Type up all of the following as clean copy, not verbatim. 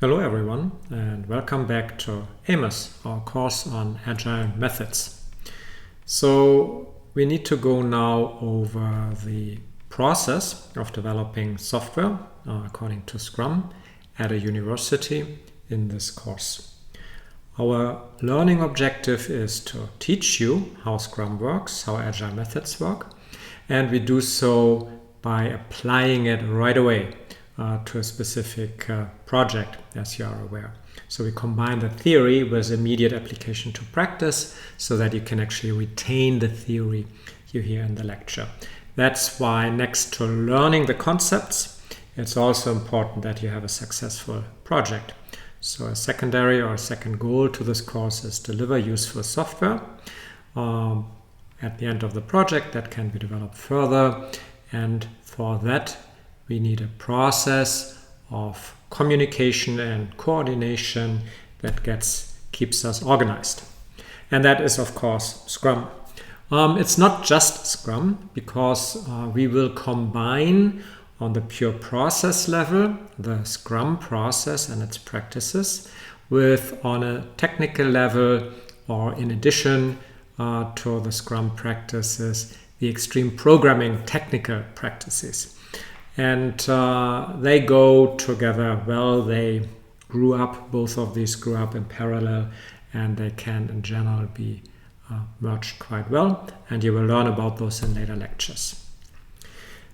Hello everyone and welcome back to AMOS, our course on Agile methods. So we need to go now over the process of developing software according to Scrum at a university in this course. Our learning objective is to teach you how Scrum works, how Agile methods work, and we do so by applying it right away to a specific project, as you are aware. So we combine the theory with immediate application to practice so that you can actually retain the theory you hear in the lecture. That's why next to learning the concepts, it's also important that you have a successful project. So a secondary or a second goal to this course is deliver useful software at the end of the project that can be developed further, and for that we need a process of communication and coordination that keeps us organized. And that is, of course, Scrum. It's not just Scrum, because we will combine on the pure process level the Scrum process and its practices with, on a technical level or in addition to the Scrum practices, the extreme programming technical practices. And they go together well. Both of these grew up in parallel, and they can in general be merged quite well. And you will learn about those in later lectures.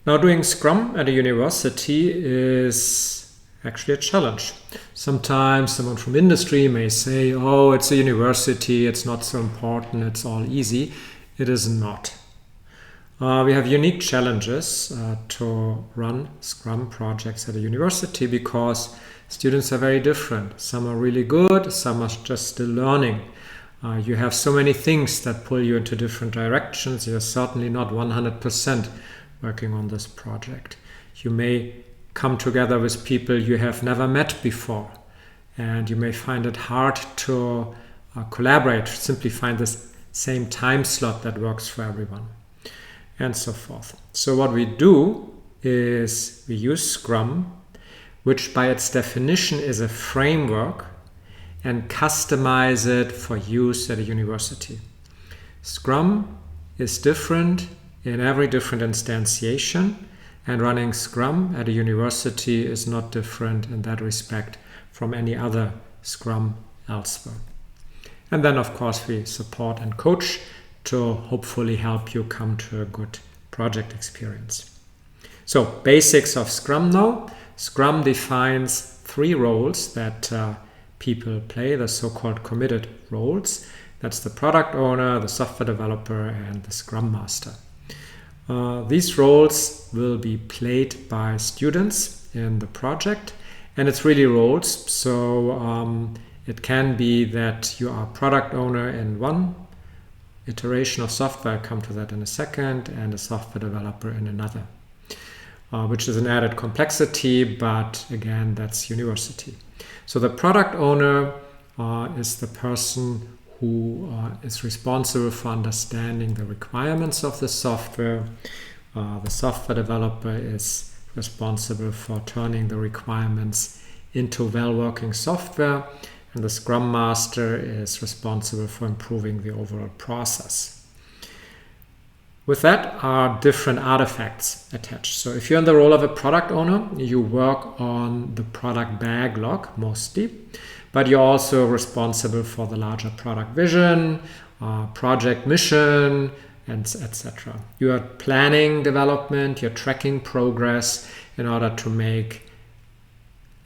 Now, doing Scrum at a university is actually a challenge. Sometimes someone from industry may say, oh, it's a university, it's not so important, it's all easy. It is not. We have unique challenges to run Scrum projects at a university because students are very different. Some are really good, some are just still learning. You have so many things that pull you into different directions. You're certainly not 100% working on this project. You may come together with people you have never met before, and you may find it hard to collaborate, simply find the same time slot that works for everyone, and so forth. So what we do is we use Scrum, which by its definition is a framework, and customize it for use at a university. Scrum is different in every different instantiation, and running Scrum at a university is not different in that respect from any other Scrum elsewhere. And then, of course, we support and coach to hopefully help you come to a good project experience. So, basics of Scrum now. Scrum defines 3 roles that people play, the so-called committed roles. That's the product owner, the software developer, and the Scrum Master. These roles will be played by students in the project, and it's really roles. So it can be that you are product owner in one iteration of software, I'll come to that in a second, and a software developer in another, which is an added complexity, but again, that's university. So the product owner is the person who is responsible for understanding the requirements of the software. The software developer is responsible for turning the requirements into well-working software, and the Scrum Master is responsible for improving the overall process. With that are different artifacts attached. So if you're in the role of a product owner, you work on the product backlog mostly, but you're also responsible for the larger product vision, project mission, and etc. You are planning development, you're tracking progress in order to make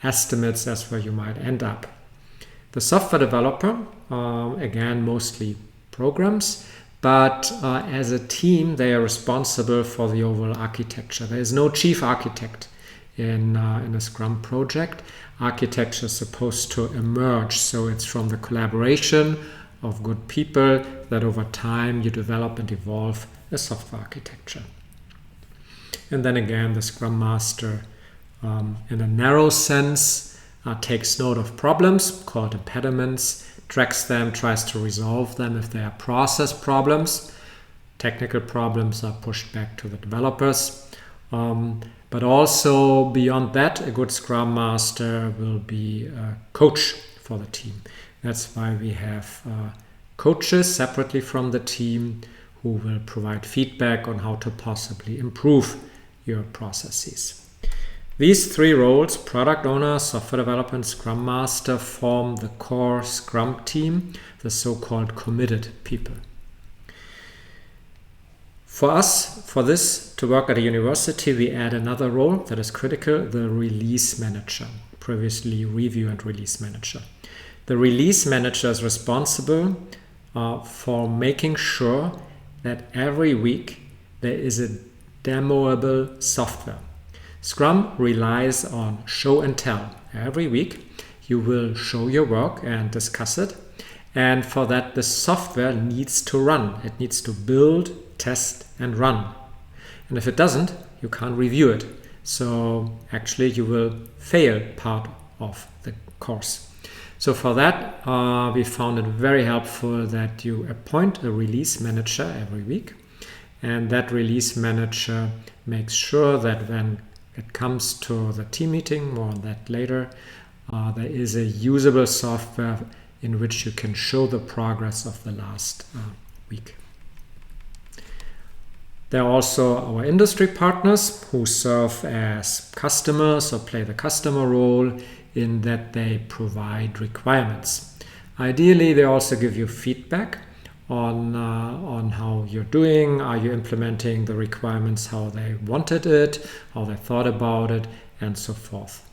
estimates as where you might end up. The software developer, again, mostly programs, but as a team, they are responsible for the overall architecture. There is no chief architect in a Scrum project. Architecture is supposed to emerge, so it's from the collaboration of good people that over time you develop and evolve a software architecture. And then again, the Scrum Master, in a narrow sense, takes note of problems called impediments, tracks them, tries to resolve them if they are process problems. Technical problems are pushed back to the developers. But also beyond that, a good Scrum Master will be a coach for the team. That's why we have coaches separately from the team who will provide feedback on how to possibly improve your processes. These three roles, product owner, software development, Scrum Master, form the core Scrum team, the so-called committed people. For us, for this to work at a university, we add another role that is critical, the release manager, previously review and release manager. The release manager is responsible for making sure that every week there is a demoable software. Scrum relies on show and tell. Every week you will show your work and discuss it. And for that, the software needs to run. It needs to build, test, and run. And if it doesn't, you can't review it. So actually you will fail part of the course. So for that, we found it very helpful that you appoint a release manager every week. And that release manager makes sure that when it comes to the team meeting, more on that later, there is a usable software in which you can show the progress of the last week. There are also our industry partners who serve as customers or play the customer role in that they provide requirements. Ideally, they also give you feedback on how you're doing. Are you implementing the requirements how they wanted it, how they thought about it, and so forth.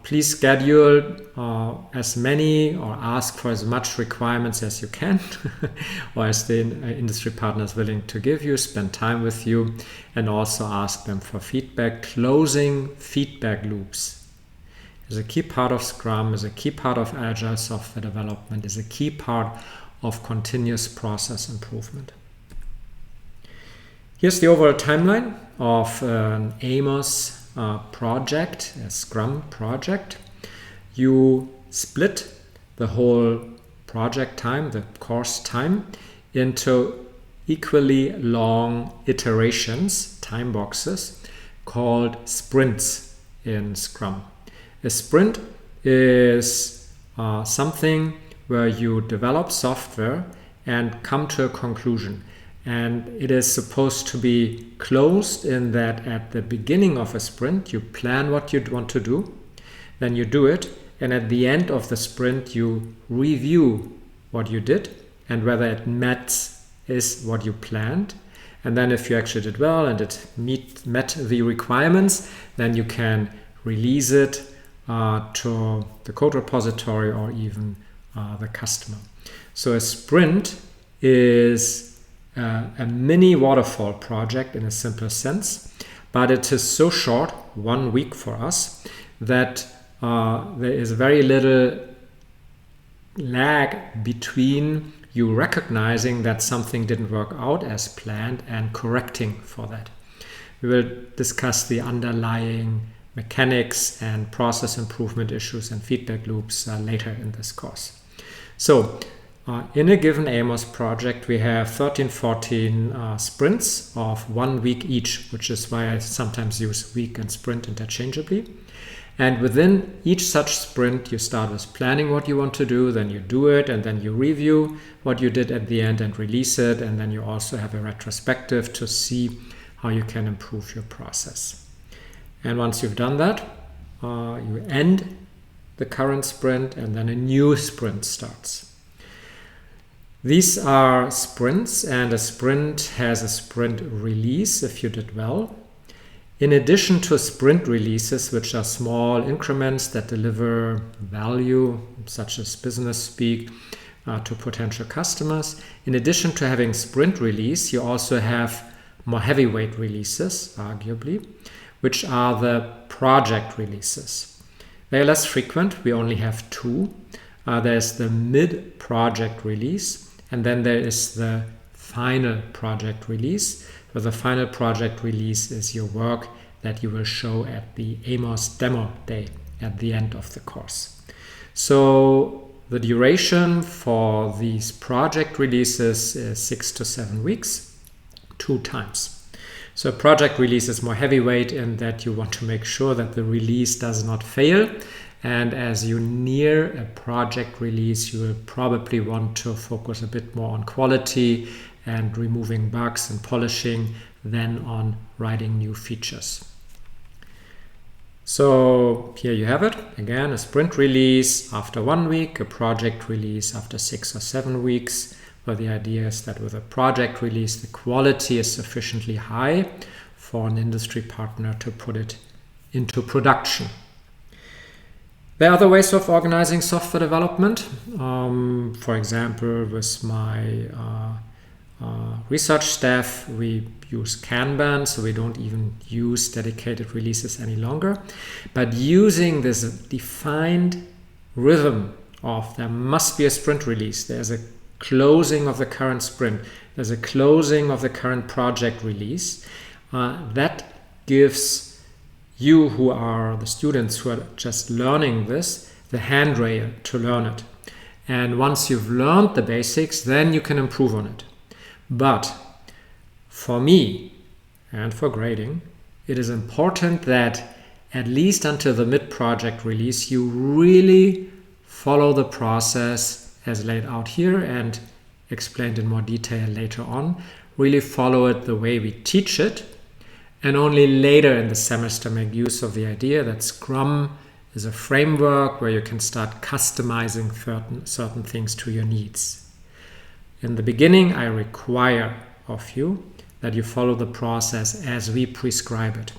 Please schedule as many or ask for as much requirements as you can or as the industry partner is willing to give you. Spend time with you and also ask them for feedback. Closing feedback loops is a key part of Scrum, is a key part of Agile software development, is a key part of continuous process improvement. Here's the overall timeline of an AMOS project, a Scrum project. You split the whole project time, the course time, into equally long iterations, time boxes, called sprints in Scrum. A sprint is something where you develop software and come to a conclusion. And it is supposed to be closed in that at the beginning of a sprint, you plan what you want to do, then you do it, and at the end of the sprint, you review what you did and whether it met what you planned. And then if you actually did well and it met the requirements, then you can release it to the code repository or even the customer. So a sprint is a mini waterfall project in a simple sense, but it is so short, 1 week for us, that there is very little lag between you recognizing that something didn't work out as planned and correcting for that. We will discuss the underlying mechanics and process improvement issues and feedback loops later in this course. So in a given AMOS project, we have 13-14 sprints of 1 week each, which is why I sometimes use week and sprint interchangeably. And within each such sprint, you start with planning what you want to do, then you do it, and then you review what you did at the end and release it. And then you also have a retrospective to see how you can improve your process. And once you've done that, you end the current sprint and then a new sprint starts. These are sprints, and a sprint has a sprint release if you did well. In addition to sprint releases, which are small increments that deliver value, such as business speak, to potential customers, in addition to having sprint release, you also have more heavyweight releases, arguably, which are the project releases. They are less frequent. We only have 2. There's the mid-project release, and then there is the final project release, where the final project release is your work that you will show at the AMOS demo day at the end of the course. So the duration for these project releases is 6 to 7 weeks, 2 times. So a project release is more heavyweight in that you want to make sure that the release does not fail. And as you near a project release, you will probably want to focus a bit more on quality and removing bugs and polishing than on writing new features. So here you have it. Again, a sprint release after 1 week, a project release after 6 or 7 weeks. But the idea is that with a project release, the quality is sufficiently high for an industry partner to put it into production. There are other ways of organizing software development. For example, with my research staff, we use Kanban, so we don't even use dedicated releases any longer. But using this defined rhythm of there must be a sprint release, there's a closing of the current sprint, there's a closing of the current project release, that gives you, who are the students who are just learning this, the handrail to learn it. And once you've learned the basics, then you can improve on it. But for me and for grading, it is important that at least until the mid-project release, you really follow the process as laid out here and explained in more detail later on. Really follow it the way we teach it, and only later in the semester make use of the idea that Scrum is a framework where you can start customizing certain things to your needs. In the beginning, I require of you that you follow the process as we prescribe it.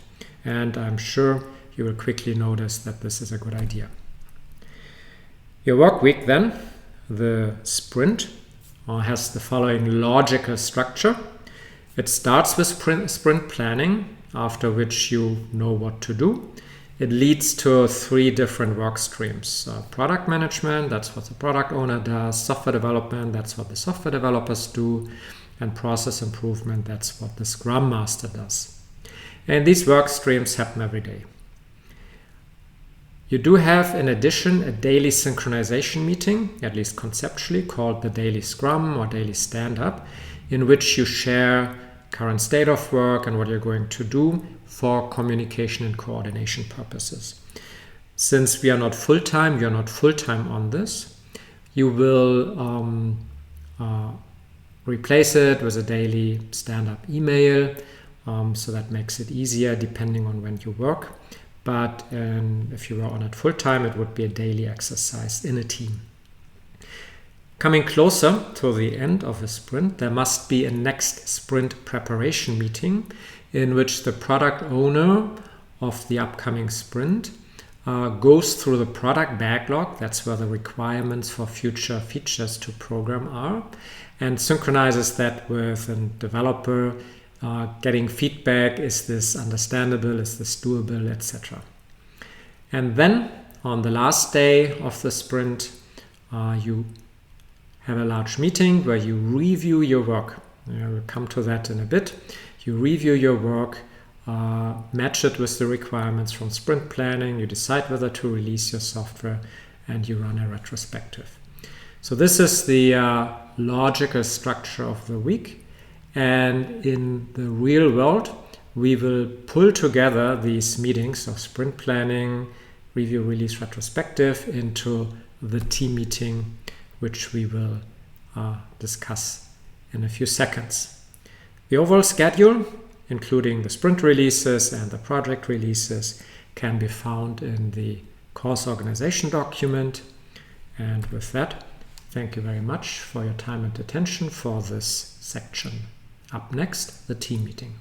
And I'm sure you will quickly notice that this is a good idea. Your work week then, the sprint, has the following logical structure. It starts with sprint planning, after which you know what to do. It leads to 3 different work streams. Product management, that's what the product owner does. Software development, that's what the software developers do. And process improvement, that's what the Scrum Master does. And these work streams happen every day. You do have, in addition, a daily synchronization meeting, at least conceptually, called the Daily Scrum or Daily Stand-Up, in which you share current state of work and what you're going to do for communication and coordination purposes. Since we are not full-time, you're not full-time on this, you will replace it with a daily stand-up email, so that makes it easier depending on when you work. But if you were on it full-time, it would be a daily exercise in a team. Coming closer to the end of a sprint, there must be a next sprint preparation meeting in which the product owner of the upcoming sprint goes through the product backlog, that's where the requirements for future features to program are, and synchronizes that with a developer getting feedback, is this understandable, is this doable, etc. And then on the last day of the sprint, you have a large meeting where you review your work. We'll come to that in a bit. You review your work, match it with the requirements from sprint planning, you decide whether to release your software, and you run a retrospective. So this is the logical structure of the week. And in the real world, we will pull together these meetings of sprint planning, review, release, retrospective into the team meeting, which we will discuss in a few seconds. The overall schedule, including the sprint releases and the project releases, can be found in the course organization document. And with that, thank you very much for your time and attention for this section. Up next, the team meeting.